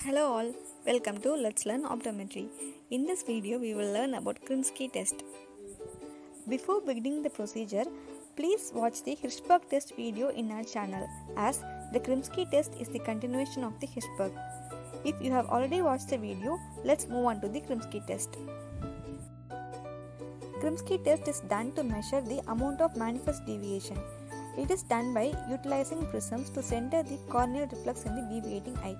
Hello all, welcome to Let's Learn Optometry. In this video, we will learn about Krimsky test. Before beginning the procedure, please watch the Hirschberg test video in our channel, as the Krimsky test is the continuation of the Hirschberg. If you have already watched the video, let's move on to the Krimsky test. Krimsky test is done to measure the amount of manifest deviation. It is done by utilizing prisms to center the corneal reflex in the deviating eye.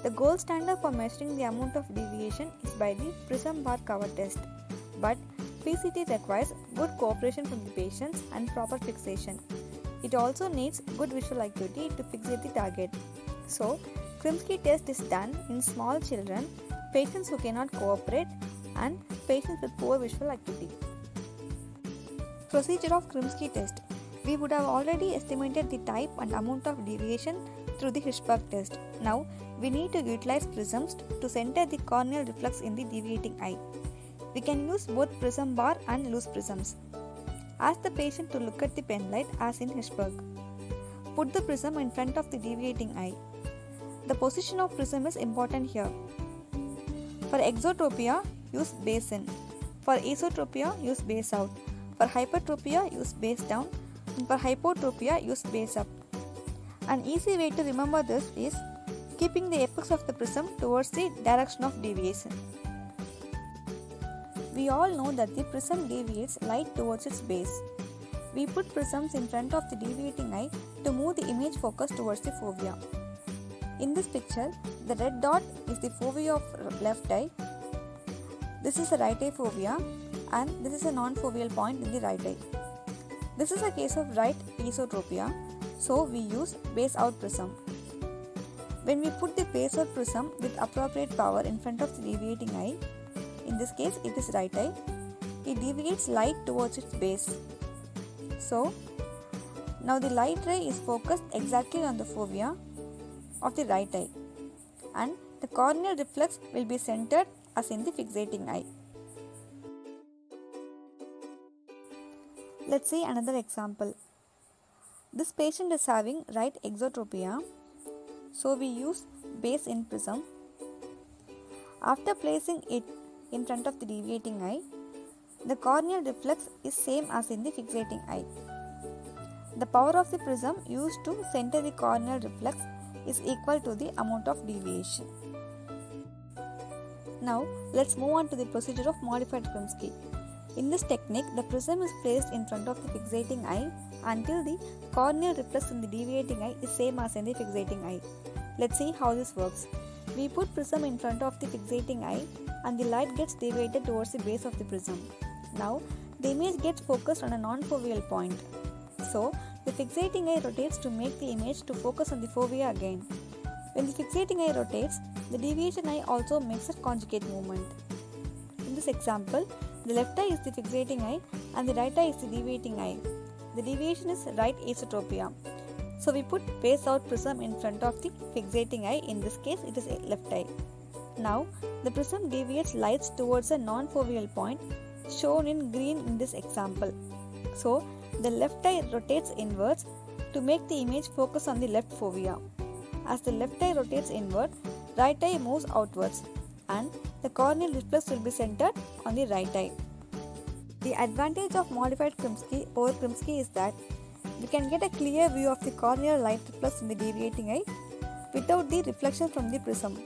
The gold standard for measuring the amount of deviation is by the prism bar cover test, but PCT requires good cooperation from the patients and proper fixation. It also needs good visual acuity to fixate the target. So, Krimsky test is done in small children, patients who cannot cooperate, and patients with poor visual acuity. Procedure of Krimsky test. We would have already estimated the type and amount of deviation through the Hirschberg test. Now, we need to utilize prisms to center the corneal reflex in the deviating eye. We can use both prism bar and loose prisms. Ask the patient to look at the pen light as in Hirschberg. Put the prism in front of the deviating eye. The position of prism is important here. For exotropia, use base in. For esotropia, use base out. For hypertropia, use base down. And for hypotropia, use base up. An easy way to remember this is keeping the apex of the prism towards the direction of deviation. We all know that the prism deviates light towards its base. We put prisms in front of the deviating eye to move the image focus towards the fovea. In this picture, the red dot is the fovea of left eye. This is the right eye fovea, and this is a non-foveal point in the right eye. This is a case of right esotropia, so we use base out prism. When we put the base out prism with appropriate power in front of the deviating eye, in this case it is right eye, it deviates light towards its base. So, now the light ray is focused exactly on the fovea of the right eye, and the corneal reflex will be centered as in the fixating eye. Let's see another example. This patient is having right exotropia, so we use base in prism. After placing it in front of the deviating eye, the corneal reflex is same as in the fixating eye. The power of the prism used to center the corneal reflex is equal to the amount of deviation. Now, let's move on to the procedure of modified Krimsky. In this technique, the prism is placed in front of the fixating eye until the corneal reflex in the deviating eye is same as in the fixating eye. Let's see how this works. We put prism in front of the fixating eye and the light gets deviated towards the base of the prism. Now, the image gets focused on a non-foveal point. So, the fixating eye rotates to make the image to focus on the fovea again. When the fixating eye rotates, the deviation eye also makes a conjugate movement. In this example, the left eye is the fixating eye and the right eye is the deviating eye. The deviation is right esotropia. So we put base out prism in front of the fixating eye. In this case, it is left eye. Now, the prism deviates lights towards a non-foveal point shown in green in this example. So, the left eye rotates inwards to make the image focus on the left fovea. As the left eye rotates inward, right eye moves outwards, and the corneal reflex will be centered on the right eye. The advantage of modified Krimsky over Krimsky is that we can get a clear view of the corneal light reflex in the deviating eye without the reflection from the prism.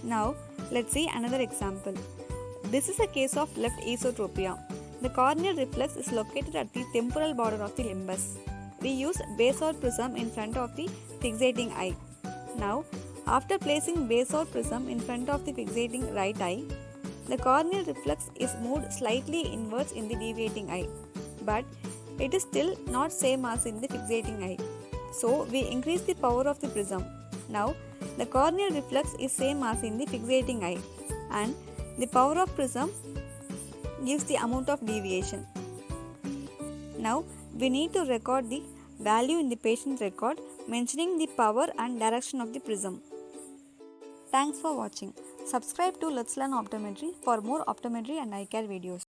Now, let's see another example. This is a case of left esotropia. The corneal reflex is located at the temporal border of the limbus. We use base out prism in front of the fixating eye. Now, after placing base out prism in front of the fixating right eye, the corneal reflex is moved slightly inwards in the deviating eye, but it is still not same as in the fixating eye. So, we increase the power of the prism. Now, the corneal reflex is same as in the fixating eye, and the power of prism gives the amount of deviation. Now, we need to record the value in the patient record mentioning the power and direction of the prism. Thanks for watching. Subscribe to Let's Learn Optometry for more optometry and eye care videos.